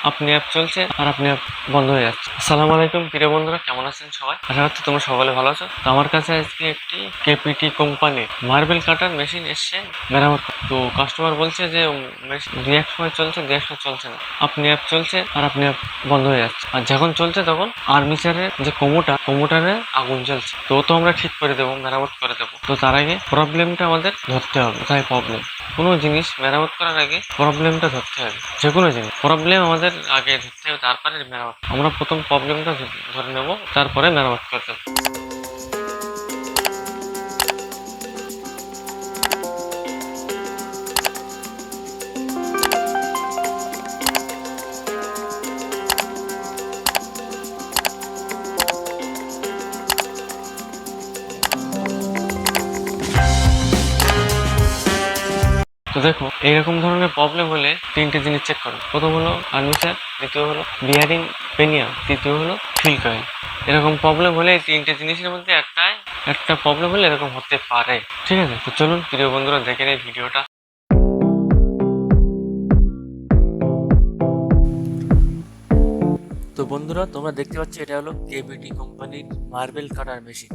আপনি অ্যাপ চলছে আর আপনি অ্যাপ বন্ধ হয়ে যাচ্ছে। আসসালামু আলাইকুম প্রিয় বন্ধুরা, কেমন আছেন সবাই? আশা করছি তোমরা সকলে ভালো আছো। তো আমার কাছে আজকে একটি কেপিটি কোম্পানির মার্বেল কাটার মেশিন এসছে মেরামত। তো কাস্টমার বলছে যে মেশিন দুই এক সময় চলছে, দুই এক সময় চলছে না। আপনি অ্যাপ চলছে আর আপনি অ্যাপ বন্ধ হয়ে যাচ্ছে। আর যখন চলছে তখন আর্মিচারের যে কোমোটারে আগুন জ্বলছে। তো আমরা ঠিক করে দেবো, মেরামত করে দেবো। তো তার আগে প্রবলেমটা আমাদের ধরতে হবে। কোথায় প্রবলেম? কোনো জিনিস মেরামত করার আগে প্রবলেমটা ধরতে হবে। যে কোনো জিনিস প্রবলেম আমাদের আগে ধরতে হবে, তারপরে মেরামত। আমরা প্রথম প্রবলেমটা ধরে নেব, তারপরে মেরামত করতে হবে। তো দেখো, এইরকম ধরনের প্রবলেম হলে তিনটে জিনিস চেক করো। প্রথম হলো আর্মেচার, দ্বিতীয় হলো বিয়ারিং পেনিয়াম, তৃতীয় হলো ফিল কয়েল। এরকম প্রবলেম হলে এই তিনটে জিনিসের মধ্যে একটা প্রবলেম হলে এরকম হতে পারে। ঠিক আছে, তো চলুন প্রিয় বন্ধুরা দেখে নেই ভিডিওটা। তো বন্ধুরা, তোমরা দেখতে পাচ্ছ এটা হলো কেবিটি কোম্পানির মার্বেল কাটার মেশিন।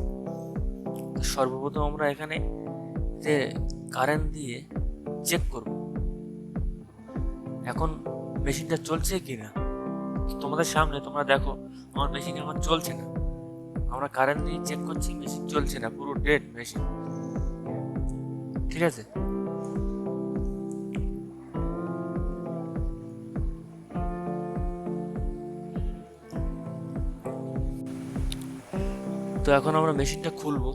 সর্বপ্রথম আমরা এখানে যে কারেন্ট দিয়ে চেক করব এখন মেশিনটা চলছে কিনা। তোমাদের সামনে তোমরা দেখো আমার মেশিন এখন চলছে না। আমরা কারেন্ট দিয়ে চেক করছি, মেশিন চলছে না, পুরো ডেড মেশিন। ঠিক আছে, তো এখন আমরা মেশিনটা খুলবো।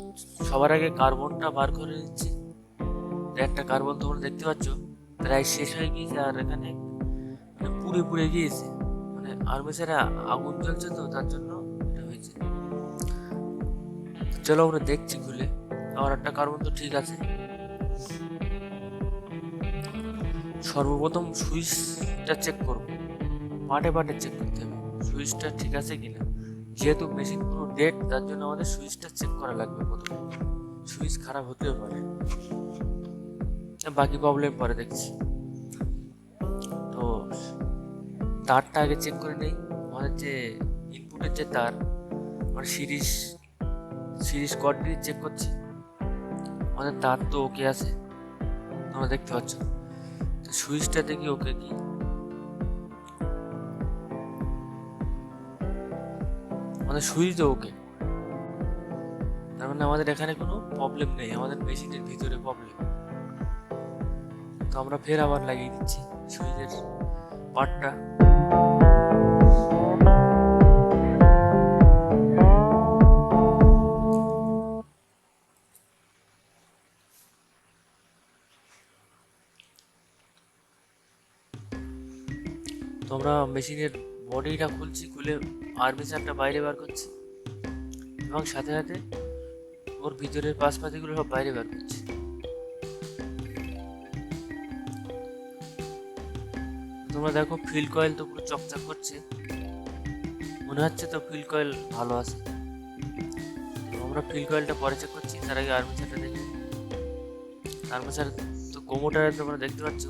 সবার আগে কার্বনটা বার করে নিচ্ছি। একটা কার্বন তোমরা দেখতে পাচ্ছ প্রায় শেষ হয়ে গিয়েছে, আর এখানে পুড়ে গিয়েছে। মানে আর্মেচারে আগুন জ্বলছে, তো তার জন্য এটা হয়েছে। চলো আমরা দেখছি খুলে। আর একটা কার্বন তো ঠিক আছে। সর্বপ্রথম সুইচটা চেক করব, পাটে চেক করতে হবে সুইচটা ঠিক আছে কিনা। যেহেতু মেশিন পুরো ডেড, তার জন্য আমাদের সুইচটা চেক করা লাগবে প্রথমে। সুইচ খারাপ হতেও পারে, বাকি প্রবলেম পরে দেখছি। তো তারটা আগে চেক করে নেই। আমাদের যে ইনপুটের যে তার, আমরা সিরিজ কর্ড দিয়ে চেক করছি। আমাদের তার তো ওকে আছে, তোমরা দেখতে পাচ্ছ। তো সুইচটা দেখি ওকে কি। আমাদের সুইচও ওকে, তার মানে আমাদের এখানে কোনো প্রবলেম নেই, আমাদের মেশিনের ভিতরে প্রবলেম। তো আমরা ফের আবার লাগিয়ে দিচ্ছি সুইচের পার্টটা। তো আমরা মেশিনের বডিটা খুলছি, খুলে আর্মেচারটা বাইরে বার করছি এবং সাথে সাথে ওর ভিতরের পাশপাতিগুলো সব বাইরে বার করছি। তোমরা দেখো ফিল কয়েল তো পুরো চকচক করছে, মনে হচ্ছে তো ফিল কয়েল ভালো আছে। তো আমরা ফিল কয়েলটা পরে চেক করছি, তার আগে আর্মেচারটা দেখি। আর্মেচার তো কোমোটারে তোমরা দেখতে পাচ্ছ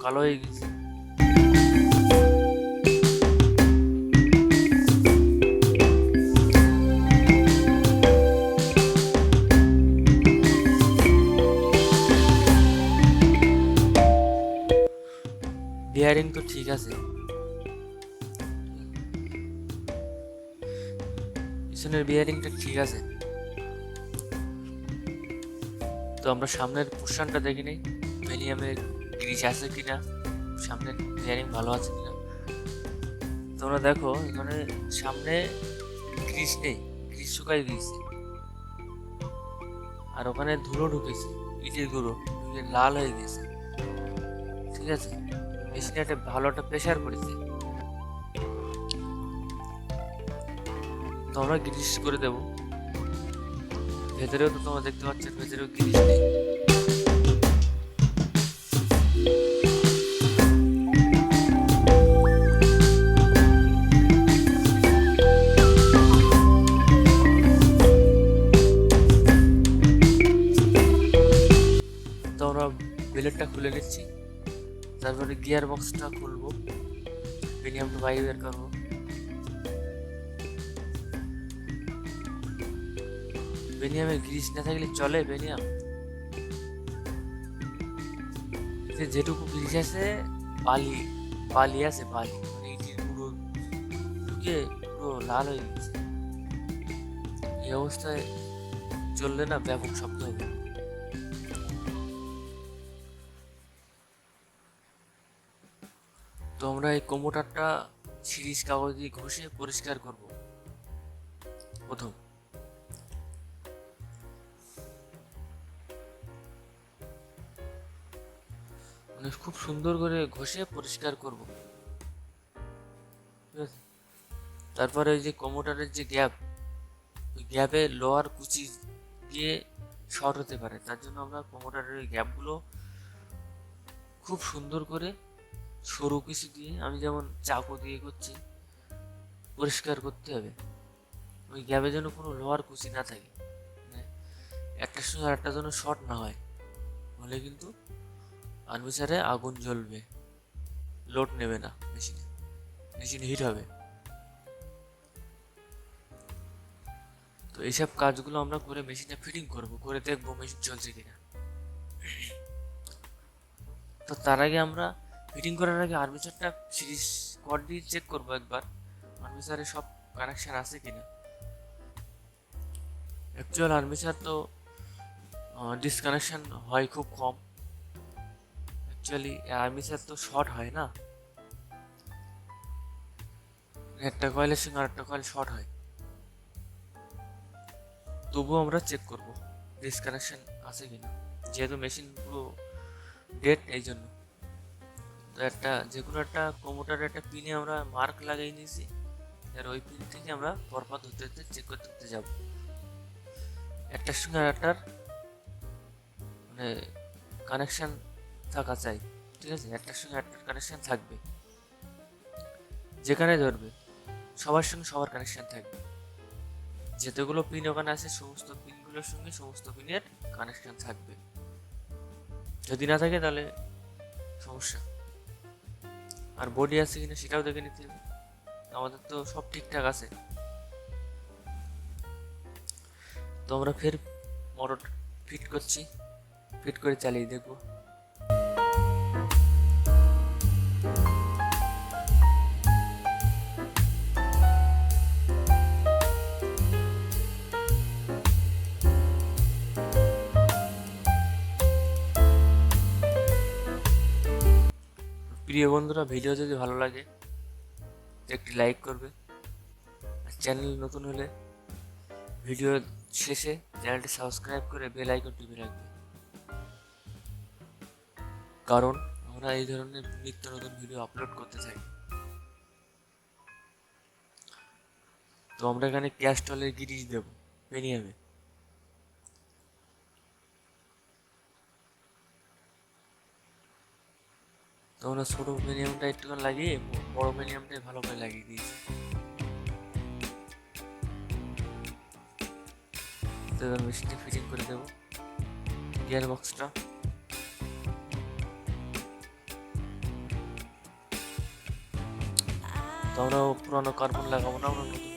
কালো হয়ে গেছে। বিয়ারিং তো ঠিক আছে, পিছনের বিয়ারিংটা ঠিক আছে। তো আমরা সামনের পোর্শনটা দেখি নেই, ভ্যালিয়ামের গ্রিস আছে কিনা, সামনের বিয়ারিং ভালো আছে কিনা। তোমরা দেখো এখানে সামনে গ্রিস নেই, গ্রিস শুকাই গিয়েছে, আর ওখানে ধুলো ঢুকেছে, ইটের গুঁড়ো ঢুকে লাল হয়ে গেছে। ঠিক আছে, মেশিনে একটা ভালো একটা প্রেশার পড়েছে, তো আমরা গ্রিস করে দেবো। ভেতরেও তো তোমরা দেখতে পাচ্ছ, ভেতরেও গ্রিস নেই। তো আমরা বেলেটটা খুলে নিচ্ছি, তারপরে গিয়ার বক্সটা খুলবো। বেনিয়ামটা বাইরে বের করবো। বেনিয়ামের গ্রিস না থাকলে চলে? বেনিয়াম যেটুকু গ্রিস আছে বালি বালি আছে, বালি মানে ইটের পুরো ঢুকে পুরো লাল হয়ে গেছে। এই অবস্থায় চললে না ব্যাপক শব্দ হবে। তো আমরা এই কম্পিউটারটা সিরিজ কাগজ দিয়ে ঘষে পরিষ্কার করব প্রথম। মানে খুব সুন্দর করে ঘষে পরিষ্কার করব, ঠিক আছে? তারপরে ওই যে কম্পিউটারের যে গ্যাপ, ওই গ্যাপে লোহার কুচি দিয়ে শর্ট হতে পারে, তার জন্য আমরা কম্পিউটারের ওই গ্যাপগুলো খুব সুন্দর করে সরু কিছু দিয়ে, আমি যেমন চাকু দিয়ে করছি, পরিষ্কার করতে হবে। ওই গ্যাপে যেন কোনো লোহার কুচি না থাকে, মানে একটার সঙ্গে আরেকটা যেন শর্ট না হয়, হলে কিন্তু আর্মেচারে আগুন জ্বলবে, লোড নেবে না মেশিনে, মেশিন হিট হবে। তো এইসব কাজগুলো আমরা করে মেশিনে ফিটিং করব, করে দেখবো মেশিন চলছে কিনা। তো তার আগে আমরা ফিটিং করার আগে আর্মেচারটা সিরিজ কর্ড দিয়ে চেক করবো একবার, আর্মেচারে সব কানেকশন আছে কিনা। অ্যাকচুয়াল আর্মেচার তো ডিসকানেকশন হয় খুব কম। অ্যাকচুয়ালি আর্মেচার তো শর্ট হয় না, একটা কয়েলের সঙ্গে আরেকটা কয়েল শর্ট হয়, তবুও আমরা চেক করব ডিসকানেকশন আছে কিনা, যেহেতু মেশিন পুরো ডেড এই জন্য। তো একটা যে কোনো একটা কম্পিউটারের একটা পিনে আমরা মার্ক লাগিয়ে নিয়েছি, আর ওই পিন থেকে আমরা পরপর ধরতে ধরতে চেক করতে করতে যাব। একটার সঙ্গে আরেকটার মানে কানেকশন থাকা চাই, ঠিক আছে? একটার সঙ্গে আরেকটার কানেকশন থাকবে, যেখানে ধরবে সবার সঙ্গে সবার কানেকশন থাকবে। যেতগুলো পিন ওখানে আছে সমস্ত পিনগুলোর সঙ্গে সমস্ত পিনের কানেকশন থাকবে, যদি না থাকে তাহলে সমস্যা। আর বডি আছে কিনা সেটাও দেখে নিতে হবে, আমাদের তো সব ঠিকঠাক আছে। তো আমরা ফের মোটর ফিট করছি, ফিট করে চালিয়ে দেখবো। প্রিয় বন্ধুরা, ভিডিও যদি ভালো লাগে একটি লাইক করবে, আর চ্যানেল নতুন হলে ভিডিও শেষে চ্যানেলটি সাবস্ক্রাইব করে বেল আইকন টিপে রাখবে, কারণ আমরা এই ধরনের নিত্য নতুন ভিডিও আপলোড করতে থাকি। তো আমরা এখানে ক্যাস্টলের গিরিশ দেবো বেনিয়ামে। তো আমরা ছোটো বেনিয়ামটা একটুখানি লাগিয়ে বড় বেনিয়ামটাই ভালো করে লাগিয়ে দিয়েছি। তো এবার মেশিনটা ফিটিং করে দেবো গিয়ার বক্সটা। তো আমরা পুরানো কার্বন লাগাবো না, আমরা নতুন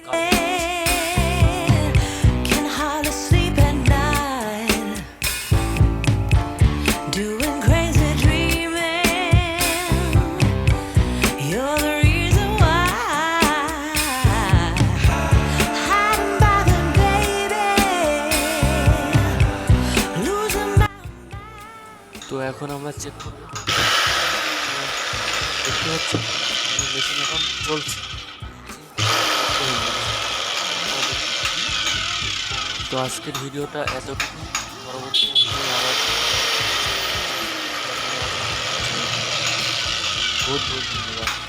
তো এখন আমরা চেক করবো, দেখতে পাচ্ছি মেশিন এখন চলছে। তো আজকের ভিডিওটা এতটুকু, পরবর্তী ভিডিও আবার বহুত বহুত ধন্যবাদ।